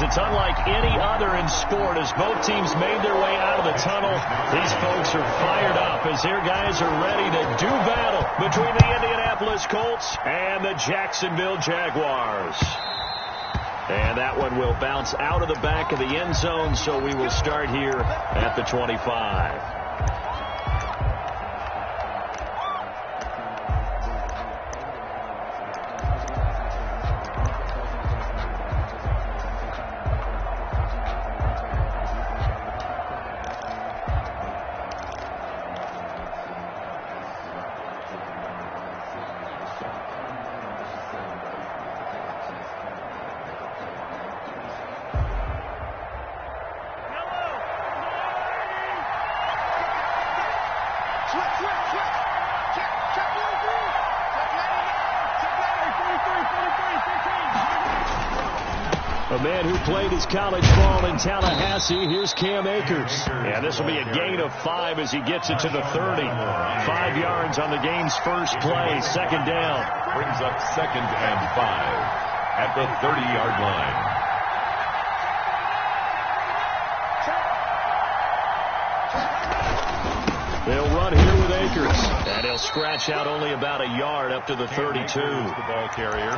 fans. It's unlike any other in sport as both teams made their way out of the tunnel. These folks are fired up as their guys are ready to do battle between the Indianapolis Colts and the Jacksonville Jaguars. And that one will bounce out of the back of the end zone, so we will start here at the 25. A man who played his college ball in Tallahassee, here's Cam Akers. And this will be a gain of 5 as he gets it to the 30. 5 yards on the game's first play, second down. Brings up 2nd and 5 at the 30-yard line. They'll run here with Akers. And he'll scratch out only about a yard up to the 32. The ball carrier.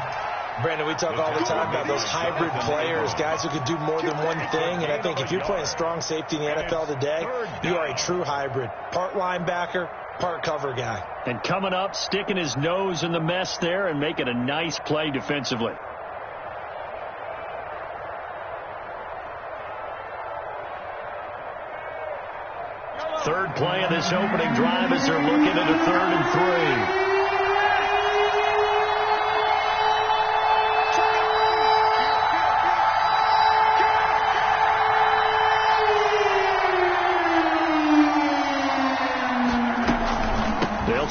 Brandon, we talk all the time about those hybrid players, guys who can do more than one thing. And I think if you're playing strong safety in the NFL today, you are a true hybrid. Part linebacker, part cover guy. And coming up, sticking his nose in the mess there and making a nice play defensively. Third play of this opening drive as they're looking at a 3rd and 3.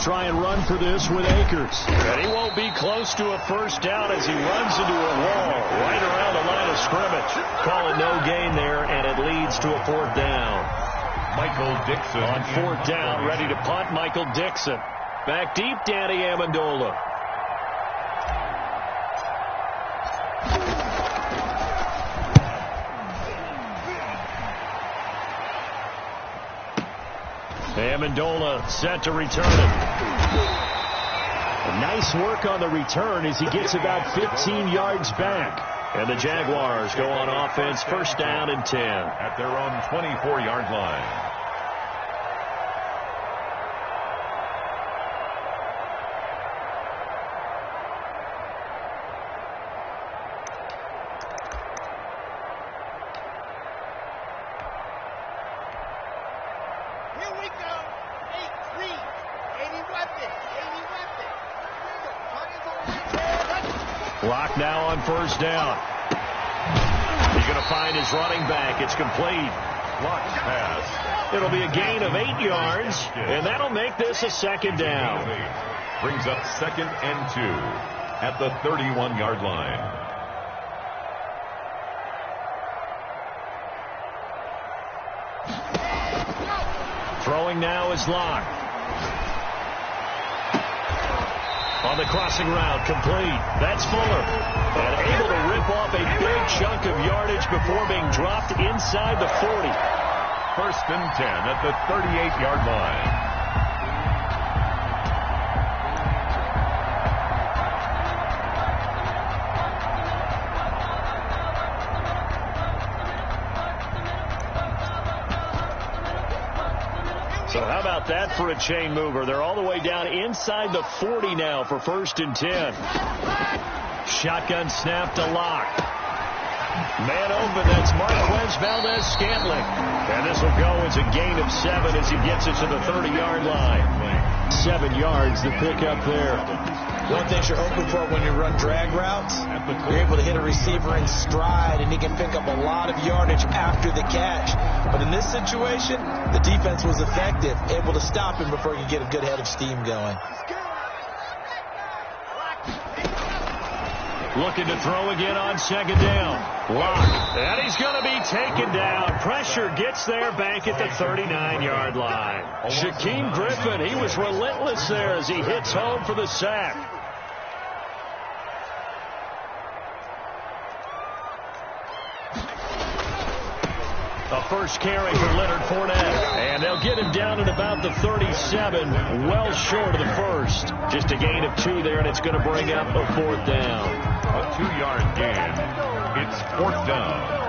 Try and run for this with Akers. And he won't be close to a first down as he runs into a wall right around the line of scrimmage. Call it no gain there, and it leads to a 4th down. Michael Dixon. On 4th down, ready to punt, Michael Dixon. Back deep, Danny Amendola. Amendola set to return it. Nice work on the return as he gets about 15 yards back. And the Jaguars go on offense, first down and 10. At their own 24-yard line. Clock now on first down. He's going to find his running back. It's complete. Block pass. It'll be a gain of 8 yards, and that'll make this a second down. Brings up 2nd and 2 at the 31-yard line. Throwing now is Locke. On the crossing route, complete. That's Fuller. And able to rip off a big chunk of yardage before being dropped inside the 40. 1st and 10 at the 38-yard line. So how about that for a chain mover? They're all the way down inside the 40 now for 1st and 10. Shotgun snap to Locke. Man open, that's Marquez Valdez-Scantling. And this will go as a gain of 7 as he gets it to the 30-yard line. 7 yards to pick up there. One thing you're hoping for when you run drag routes, you're able to hit a receiver in stride, and he can pick up a lot of yardage after the catch. But in this situation, the defense was effective, able to stop him before he could get a good head of steam going. Looking to throw again on second down. Locke. And he's going to be taken down. Pressure gets there back at the 39-yard line. Shaquem Griffin, he was relentless there as he hits home for the sack. A first carry for Leonard Fournette. And they'll get him down at about the 37, well short of the first. Just a gain of 2 there, and it's going to bring up a 4th down. A 2-yard gain. It's 4th down.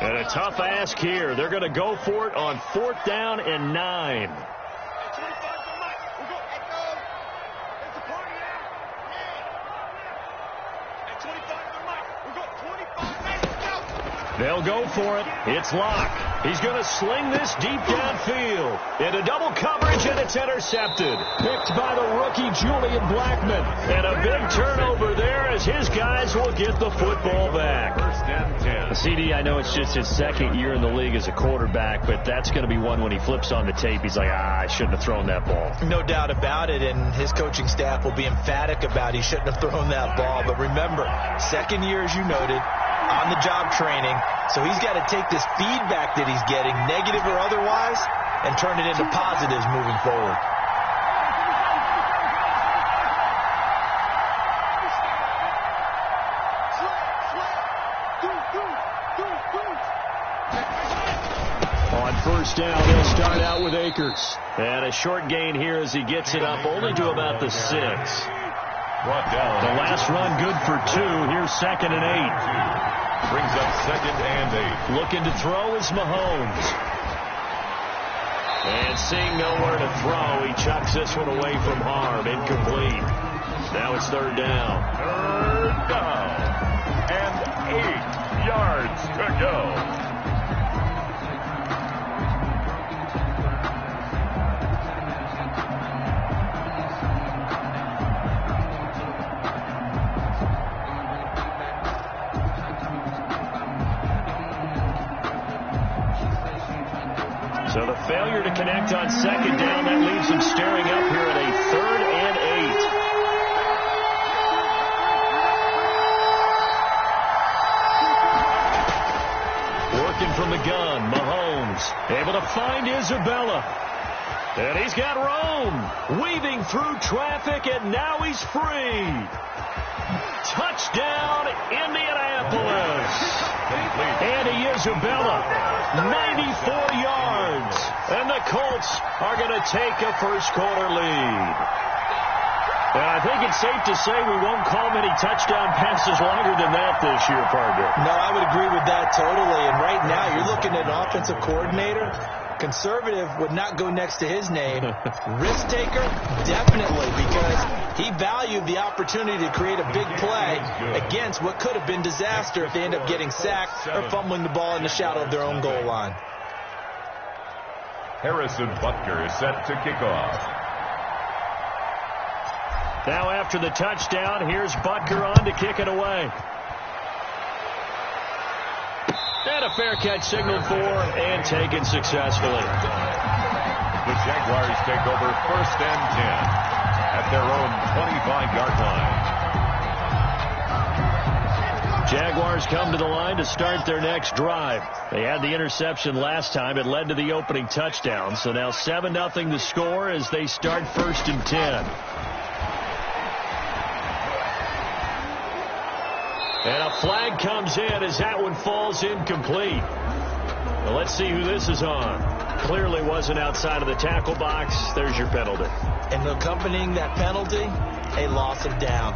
And a tough ask here. They're going to go for it on 4th down and 9. They'll go for it. It's Locke. He's going to sling this deep downfield. Into double coverage, and it's intercepted. Picked by the rookie Julian Blackmon. And a big turnover there as his guys will get the football back. First and 10. CD, I know it's just his 2nd year in the league as a quarterback, but that's going to be one when he flips on the tape. He's like, I shouldn't have thrown that ball. No doubt about it, and his coaching staff will be emphatic about he shouldn't have thrown that ball. But remember, 2nd year, as you noted, on-the-job training, so he's got to take this feedback that he's getting, negative or otherwise, and turn it into positives moving forward. On 1st down, they'll start out with Akers. And a short gain here as he gets it up only to about the 6. Brought down. The last run good for 2. Here's 2nd and 8. Brings up 2nd and 8. Looking to throw is Mahomes. And seeing nowhere to throw, he chucks this one away from harm. Incomplete. Now it's 3rd down. 3rd down. And 8 yards to go. So the failure to connect on 2nd down, that leaves him staring up here at a 3rd and 8. Working from the gun, Mahomes able to find Isabella. And he's got Rome weaving through traffic, and now he's free. Touchdown, Indianapolis. Andy Isabella, 94 yards. And the Colts are going to take a first-quarter lead. And I think it's safe to say we won't call many touchdown passes longer than that this year, partner. No, I would agree with that totally. And right now, you're looking at an offensive coordinator. Conservative would not go next to his name. Risk taker, definitely, because he valued the opportunity to create a big play against what could have been disaster if they end up getting sacked or fumbling the ball in the shadow of their own goal line. Harrison Butker is set to kick off. Now after the touchdown, here's Butker on to kick it away. And a fair catch signaled for and taken successfully. The Jaguars take over 1st and 10 at their own 25-yard line. Jaguars come to the line to start their next drive. They had the interception last time. It led to the opening touchdown. So now 7-0 the score as they start 1st and 10. And a flag comes in as that one falls incomplete. Well, let's see who this is on. Clearly wasn't outside of the tackle box. There's your penalty. And accompanying that penalty, a loss of down.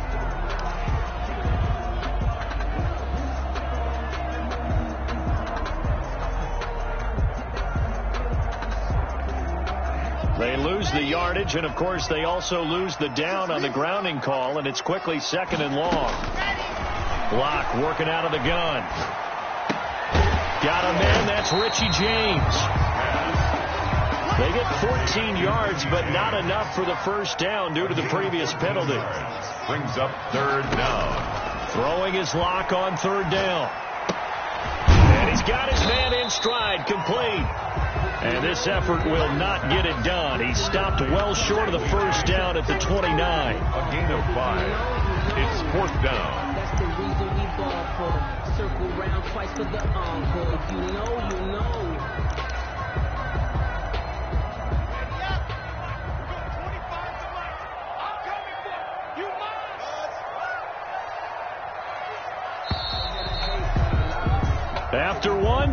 They lose the yardage, and, of course, they also lose the down on the grounding call, and it's quickly 2nd and long. Block working out of the gun. Got a man, that's Richie James. They get 14 yards, but not enough for the first down due to the previous penalty. Brings up 3rd down. Throwing his lock on 3rd down. And he's got his man in stride, complete. And this effort will not get it done. He stopped well short of the first down at the 29. A gain of 5. It's 4th down. That's the reason we ball for. Circle round twice for the encore. You know.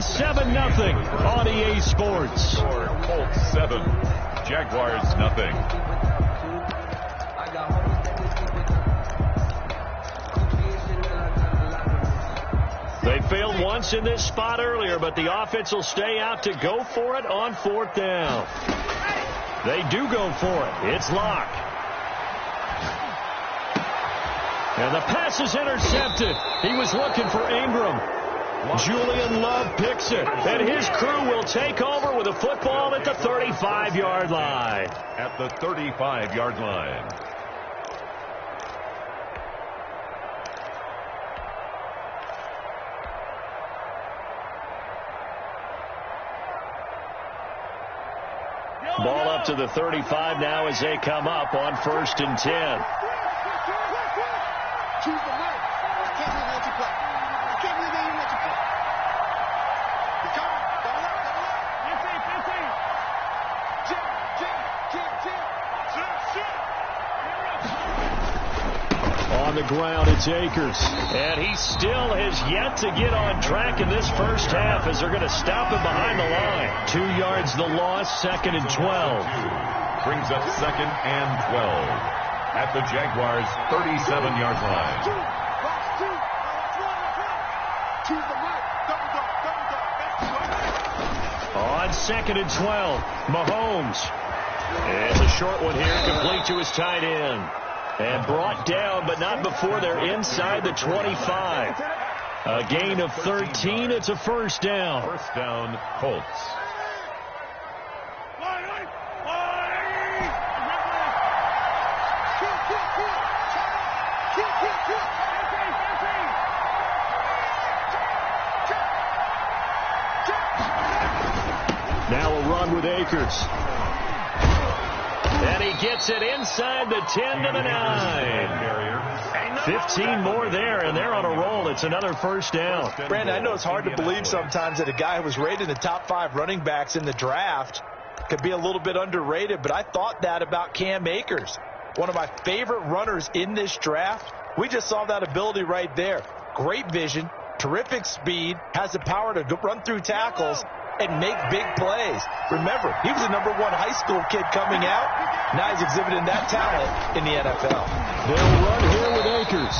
win 7-0 on EA Sports. Colts 7, Jaguars 0. They failed once in this spot earlier, but the offense will stay out to go for it on 4th down. They do go for it. It's Locke. And the pass is intercepted. He was looking for Ingram. Julian Love picks it, and his crew will take over with a football at the 35-yard line. At the 35-yard line. Ball up to the 35 now as they come up on 1st and 10. Choose the right. I can't believe they let you play. I can't believe they even let you play. You're coming. Double up. Jim. On the ground, it's Akers. And he still has yet to get on track in this first half as they're going to stop him behind the line. 2 yards the loss, 2nd and 12. Brings up 2nd and 12. At the Jaguars' 37-yard line. On 2nd and 12, Mahomes. And a short one here, complete to his tight end. And brought down, but not before they're inside the 25. A gain of 13, it's a 1st down. 1st down, Colts. Now a run with Akers. And he gets it inside the 10 to the 9. 15 more there, and they're on a roll. It's another 1st down. Brandon, I know it's hard to believe sometimes that a guy who was rated in the top 5 running backs in the draft could be a little bit underrated, but I thought that about Cam Akers. One of my favorite runners in this draft. We just saw that ability right there. Great vision, terrific speed, has the power to run through tackles and make big plays. Remember, he was a #1 high school kid coming out. Now he's exhibiting that talent in the NFL. They'll run here with Akers.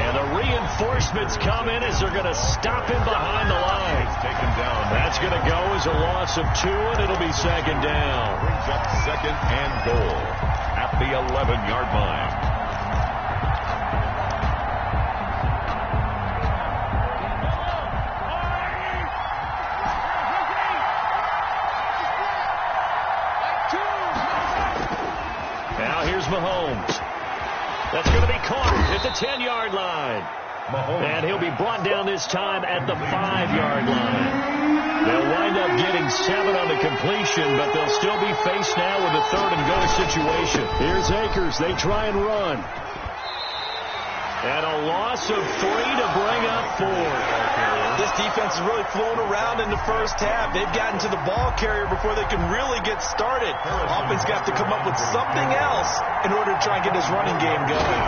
And the reinforcements come in as they're going to stop him behind the line. Taken down. That's going to go as a loss of 2, and it'll be 2nd down. Brings up 2nd and goal at the 11-yard line. Mahomes. That's going to be caught at the 10-yard line. Mahomes. And he'll be brought down this time at the 5-yard line. They'll wind up getting 7 on the completion, but they'll still be faced now with a 3rd and go situation. Here's Akers. They try and run. And a loss of 3 to bring up 4. This defense is really flown around in the first half. They've gotten to the ball carrier before they can really get started. Offense got to come up with something else in order to try and get this running game going.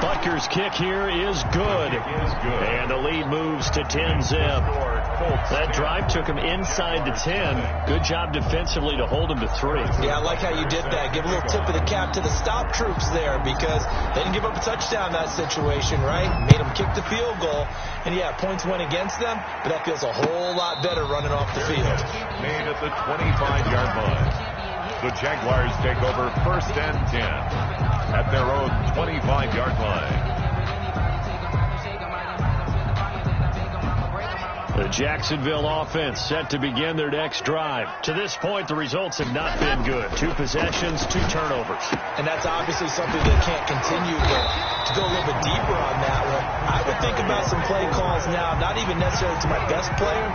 Butker's kick here is good. And the lead moves to 10-zip. That drive took him inside the 10. Good job defensively to hold him to 3. Yeah, I like how you did that. Give a little tip of the cap to the stop troops there because they didn't give up a touchdown in that situation, right? Made them kick the field goal. And, yeah, points went against them, but that feels a whole lot better running off the field. Made at the 25-yard line. The Jaguars take over 1st and 10 at their own 25-yard line. The Jacksonville offense set to begin their next drive. To this point, the results have not been good. 2 possessions, 2 turnovers. And that's obviously something that can't continue. But to go a little bit deeper on that one, I would think about some play calls now, not even necessarily to my best player,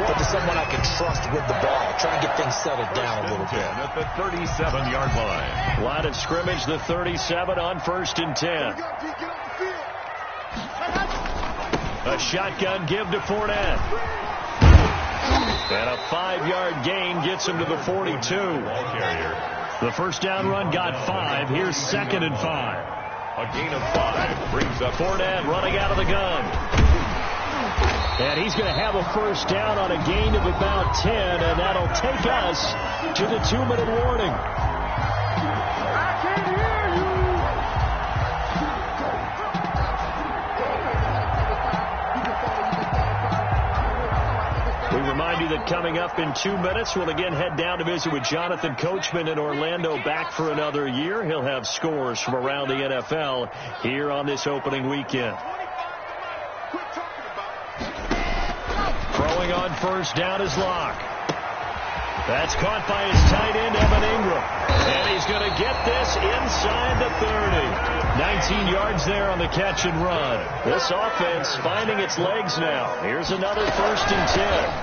but to someone I can trust with the ball. Try and get things settled down a little bit. At the 37-yard line. Line of scrimmage, the 37 on 1st and 10. A shotgun give to Fournette. And a 5-yard gain gets him to the 42. The first down run got 5. Here's 2nd and 5. A gain of 5 brings up Fournette running out of the gun. And he's going to have a first down on a gain of about 10, and that'll take us to the 2-minute warning. We remind you that coming up in 2 minutes, we'll again head down to visit with Jonathan Coachman in Orlando, back for another year. He'll have scores from around the NFL here on this opening weekend. Throwing on first down is Locke. That's caught by his tight end, Evan Ingram. And he's going to get this inside the 30. 19 yards there on the catch and run. This offense finding its legs now. Here's another 1st and 10.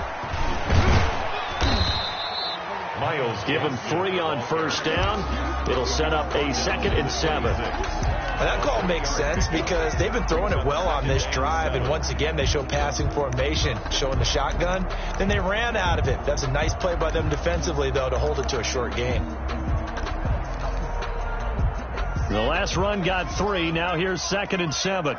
Miles give him 3 on first down. It'll set up a 2nd and 7. And that call makes sense because they've been throwing it well on this drive, and once again they show passing formation, showing the shotgun. Then they ran out of it. That's a nice play by them defensively, though, to hold it to a short gain. The last run got 3. Now here's 2nd and 7.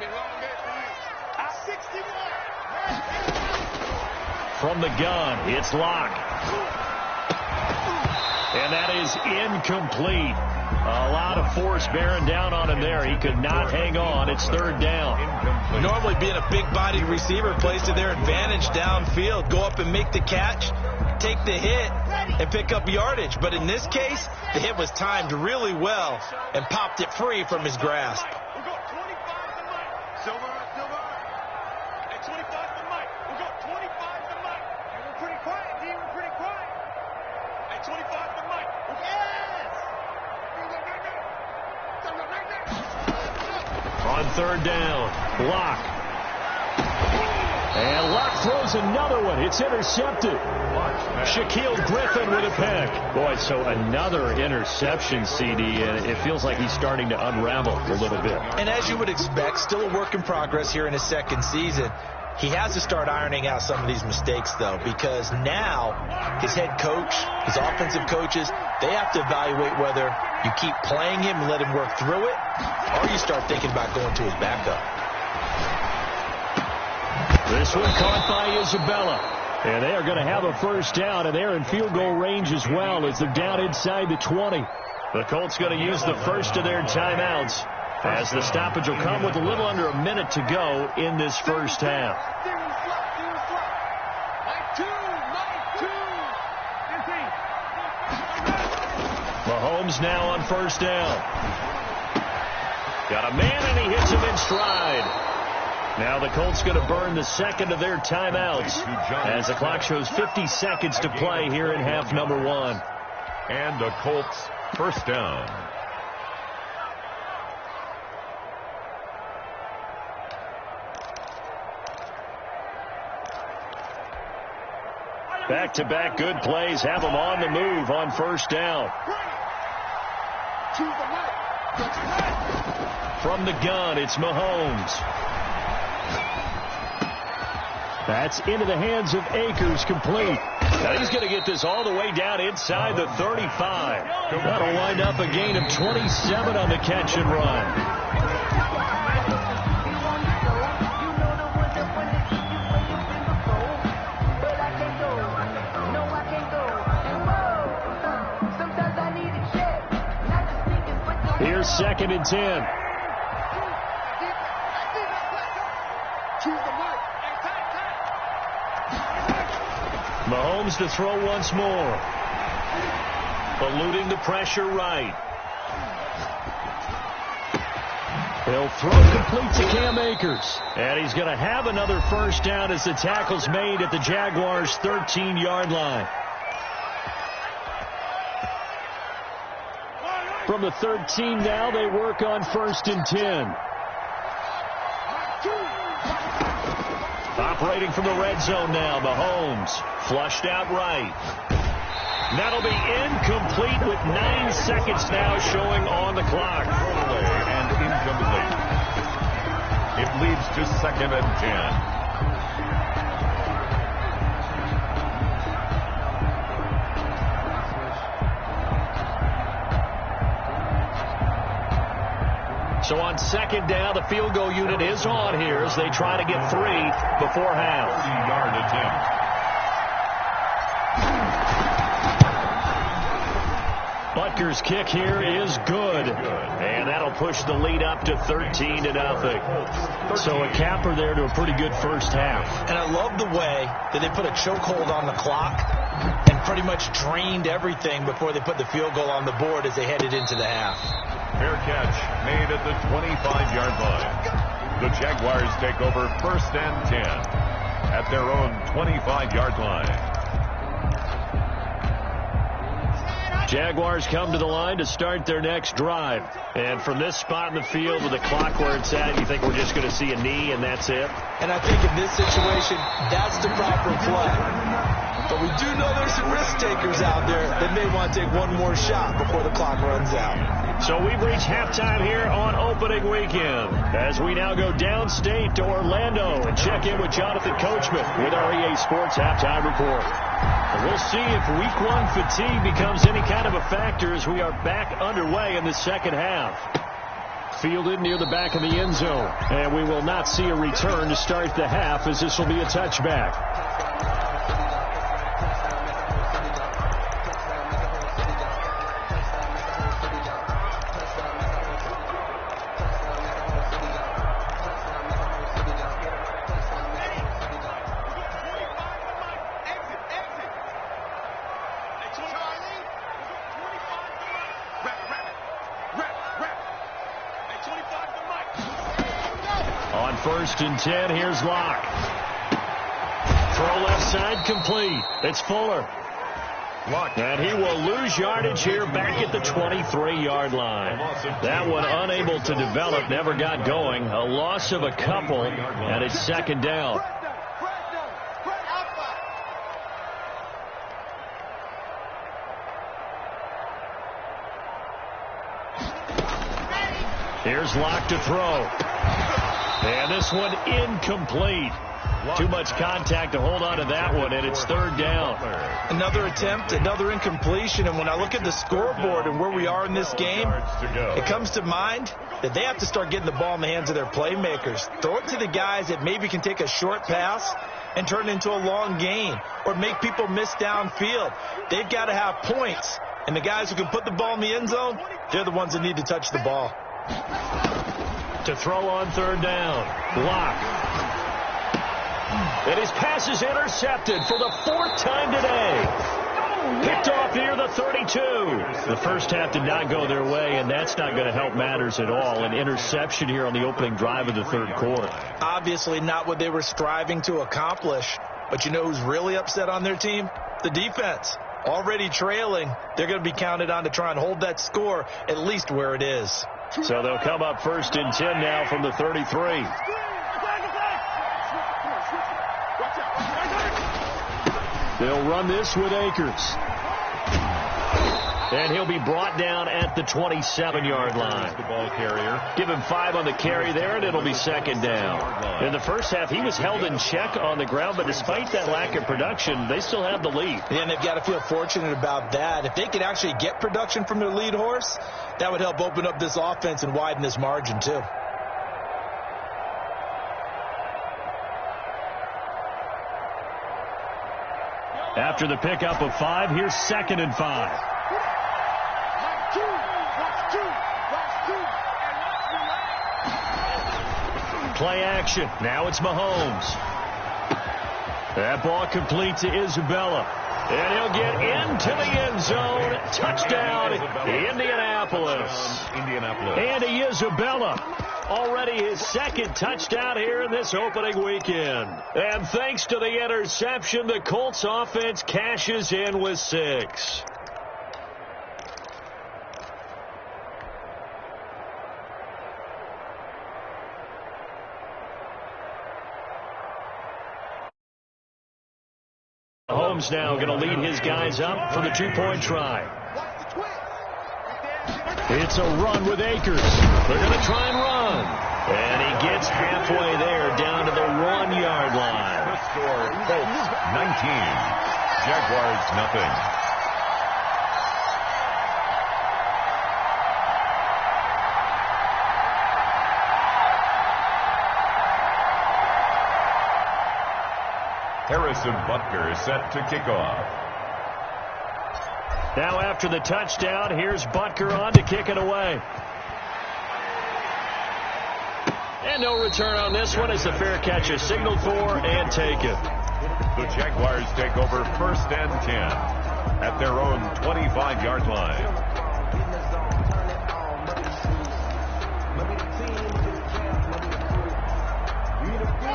From the gun, it's Locke. And that is incomplete. A lot of force bearing down on him there. He could not hang on. It's 3rd down. Normally being a big-bodied receiver plays to their advantage downfield. Go up and make the catch, take the hit, and pick up yardage. But in this case, the hit was timed really well and popped it free from his grasp. We'll go 25 to Mike. Silver. At 25 to Mike. We'll go 25 to Mike. And we're pretty quiet, D. We're pretty quiet. At 25 to Mike. Yes! On 3rd down, Locke. And Locke throws another one. It's intercepted. Shaquille Griffin with a pick. Boy, so another interception, CD, and it feels like he's starting to unravel a little bit. And as you would expect, still a work in progress here in his 2nd season. He has to start ironing out some of these mistakes, though, because now his head coach, his offensive coaches, they have to evaluate whether you keep playing him and let him work through it, or you start thinking about going to his backup. This one caught by Isabella. And they are going to have a first down, and they're in field goal range as well as they're down inside the 20. The Colts going to use the first of their timeouts, as the stoppage will come with a little under a minute to go in this first half. Mahomes now on first down. Got a man, and he hits him in stride. Now the Colts going to burn the 2nd of their timeouts as the clock shows 50 seconds to play here in half number 1. And the Colts first down. Back-to-back good plays have them on the move on first down. From the gun, it's Mahomes. That's into the hands of Akers, complete. Now he's going to get this all the way down inside the 35. That'll wind up a gain of 27 on the catch and run. Here's 2nd and 10. Mahomes to throw once more. Eluding the pressure right. He'll throw complete to Cam Akers. And he's going to have another first down as the tackle's made at the Jaguars' 13-yard line. From the 13 now, they work on 1st and 10. Operating from the red zone now, Mahomes flushed out right. That'll be incomplete with 9 seconds now showing on the clock. And incomplete. It leads to 2nd and 10. So on second down, the field goal unit is on here as they try to get 3 before half. 30-yard attempt. Butker's kick here is good. And that'll push the lead up to 13-0. So a capper there to a pretty good first half. And I love the way that they put a chokehold on the clock and pretty much drained everything before they put the field goal on the board as they headed into the half. Fair catch made at the 25-yard line. The Jaguars take over 1st and 10 at their own 25-yard line. Jaguars come to the line to start their next drive. And from this spot in the field with the clock where it's at, you think we're just going to see a knee and that's it? And I think in this situation, that's the proper play. But we do know there's some risk takers out there that may want to take one more shot before the clock runs out. So we've reached halftime here on opening weekend as we now go downstate to Orlando and check in with Jonathan Coachman with our EA Sports Halftime Report. And we'll see if Week 1 fatigue becomes any kind of a factor as we are back underway in the second half. Fielded near the back of the end zone. And we will not see a return to start the half as this will be a touchback. On 1st and 10, here's Locke. Throw left side complete. It's Fuller. And he will lose yardage here back at the 23-yard line. That one unable to develop, never got going. A loss of a couple, and it's second down. Here's Locke to throw. And this one incomplete. Too much contact to hold on to that one, and it's 3rd down. Another attempt, another incompletion, and when I look at the scoreboard and where we are in this game, it comes to mind that they have to start getting the ball in the hands of their playmakers. Throw it to the guys that maybe can take a short pass and turn it into a long gain or make people miss downfield. They've got to have points, and the guys who can put the ball in the end zone, they're the ones that need to touch the ball. To throw on 3rd down, Locke. And his pass is intercepted for the 4th time today. Picked off near the 32. The first half did not go their way, and that's not going to help matters at all. An interception here on the opening drive of the 3rd quarter. Obviously not what they were striving to accomplish. But you know who's really upset on their team? The defense. Already trailing, they're going to be counted on to try and hold that score at least where it is. So they'll come up 1st and 10 now from the 33. They'll run this with Akers. And he'll be brought down at the 27-yard line. The ball carrier. Give him 5 on the carry there, and it'll be second down. In the first half, he was held in check on the ground, but despite that lack of production, they still have the lead. Yeah, and they've got to feel fortunate about that. If they could actually get production from their lead horse, that would help open up this offense and widen this margin, too. After the pickup of 5, here's 2nd and 5. Play action. Now it's Mahomes. That ball complete to Isabella. And he'll get into the end zone. Touchdown, Indianapolis. Andy Isabella. Already his 2nd touchdown here in this opening weekend. And thanks to the interception, the Colts offense cashes in with 6. Mahomes now going to lead his guys up for the 2-point try. It's a run with Akers. They're going to try and run. And he gets halfway there down to the 1-yard line. The score, Colts 19, Jaguars nothing. Harrison Butker is set to kick off. Now after the touchdown, here's Butker on to kick it away. And no return on this one as the fair catch is signaled for and taken. The Jaguars take over 1st and 10 at their own 25-yard line.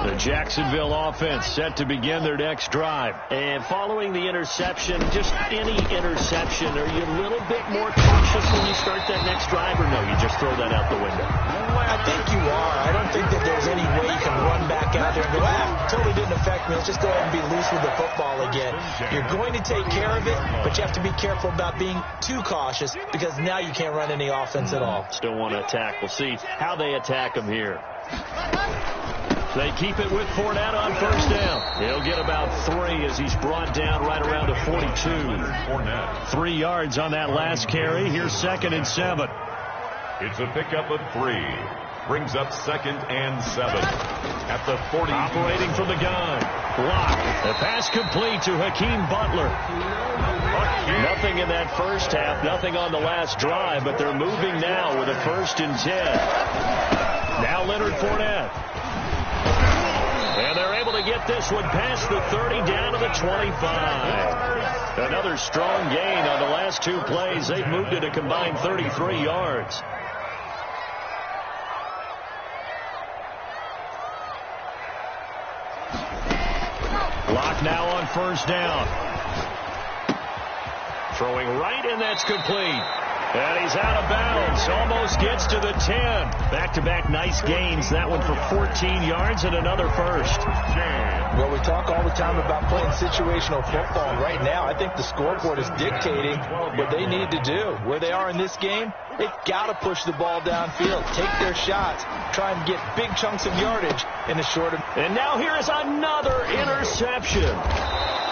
The Jacksonville offense set to begin their next drive. And following the interception, just any interception, are you a little bit more cautious when you start that next drive, or no, you just throw that out the window? Well, I think you are. I don't think that there's any way you can run back out there and go, totally didn't affect me. Let's just go ahead and be loose with the football again. You're going to take care of it, but you have to be careful about being too cautious because now you can't run any offense at all. Still want to attack. We'll see how they attack him here. They keep it with Fournette on 1st down. He'll get about 3 as he's brought down right around the 42. 3 yards on that last carry. Here's 2nd and 7. It's a pickup of 3. Brings up 2nd and 7 at the 40. Operating from the gun. Block. The pass complete to Hakeem Butler. Nothing in that first half. Nothing on the last drive, but they're moving now with a 1st and 10. Now Leonard Fournette. And they're able to get this one past the 30 down to the 25. Another strong gain on the last 2 plays. They've moved it a combined 33 yards. Block now on 1st down. Throwing right, and that's complete. And he's out of bounds. Almost gets to the 10. Back-to-back nice gains. That one for 14 yards and another 1st. Well, we talk all the time about playing situational football. And right now, I think the scoreboard is dictating what they need to do. Where they are in this game, they've got to push the ball downfield, take their shots, try and get big chunks of yardage in the short. And now here is another interception.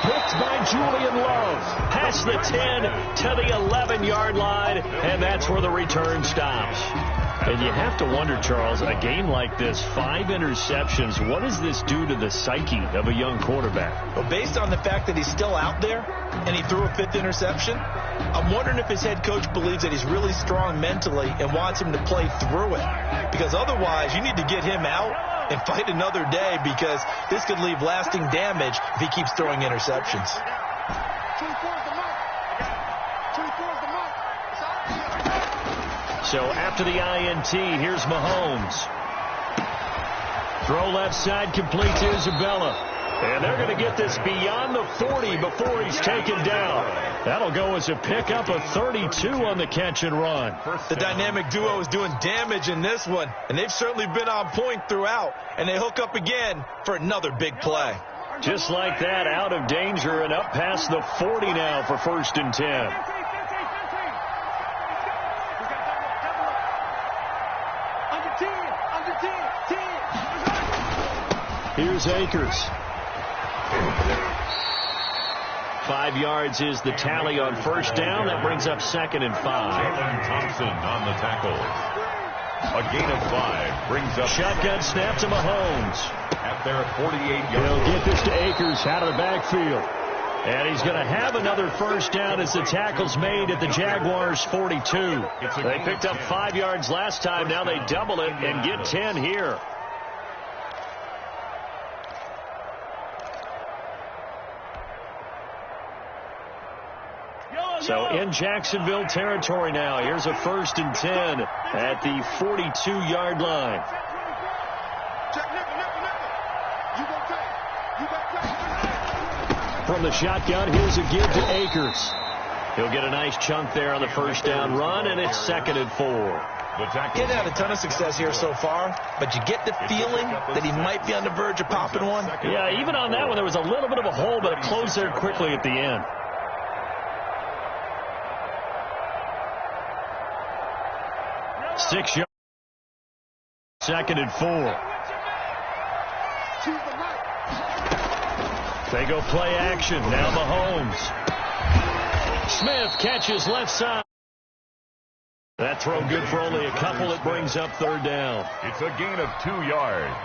Picked by Julian Love. Past the 10 to the 11-yard line, and that's where the return stops. And you have to wonder, Charles, in a game like this, 5 interceptions, what does this do to the psyche of a young quarterback? Well, based on the fact that he's still out there and he threw a 5th interception, I'm wondering if his head coach believes that he's really strong mentally and wants him to play through it. Because otherwise, you need to get him out and fight another day, because this could leave lasting damage if he keeps throwing interceptions. So after the INT, here's Mahomes. Throw left side, complete to Isabella. And they're going to get this beyond the 40 before he's taken down. That'll go as a pickup of 32 on the catch and run. The dynamic duo is doing damage in this one, and they've certainly been on point throughout. And they hook up again for another big play. Just like that, out of danger and up past the 40 now for 1st and 10. Here's Akers. 5 yards is the tally on 1st down. That brings up 2nd and 5. Jalen Thompson on the tackle. A gain of 5 brings up. Shotgun snap to Mahomes. At their 48-yard line. He'll get this to Akers out of the backfield. And he's going to have another 1st down as the tackle's made at the Jaguars' 42. They picked up 5 yards last time. Now they double it and get 10 here. So in Jacksonville territory now. Here's a 1st and 10 at the 42-yard line. From the shotgun, here's a give to Akers. He'll get a nice chunk there on the 1st down run, and it's 2nd and 4. He's had a ton of success here so far, but you get the feeling that he might be on the verge of popping one. Yeah, even on that one, there was a little bit of a hole, but it closed there quickly at the end. 6 yards. 2nd and 4. They go play action. Now Mahomes. Smith catches left side. That throw good for only a couple. It brings up 3rd down. It's a gain of 2 yards.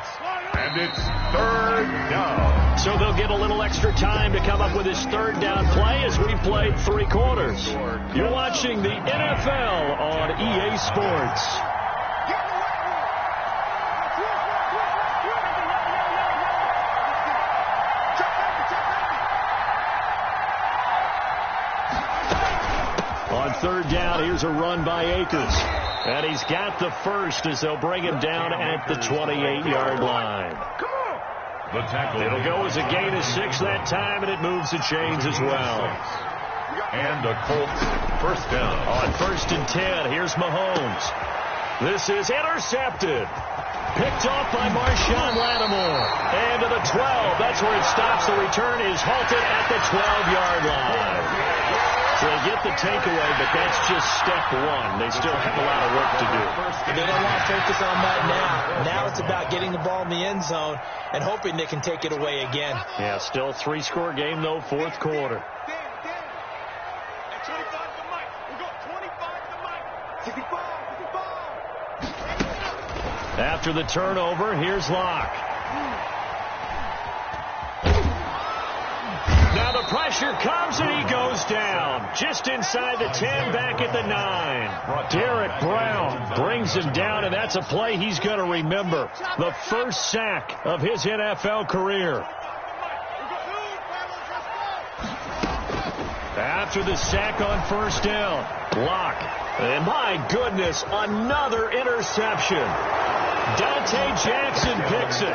And it's third down. So they'll get a little extra time to come up with his third down play as we played 3 quarters. You're watching the NFL on EA Sports. On third down, here's a run by Akers. And he's got the first as they'll bring him down at the 28-yard line. The tackle. It'll go as a gain of 6 that time, and it moves the chains as well. And the Colts first down. On 1st and 10, here's Mahomes. This is intercepted. Picked off by Marshawn Lattimore. And to the 12. That's where it stops. The return is halted at the 12-yard line. So they get the takeaway, but that's just step 1. They still have a lot of work to do. They don't want to focus on that now. Now it's about getting the ball in the end zone and hoping they can take it away again. Yeah, still 3-score game, though, 4th quarter. At 25 to Mike. We'll go 25 to Mike. 65. After the turnover, here's Locke. Now the pressure comes and he goes down. Just inside the 10, back at the 9. Derek Brown brings him down, and that's a play he's going to remember. The first sack of his NFL career. After the sack on 1st down, Locke. And my goodness, another interception. Dante Jackson picks it.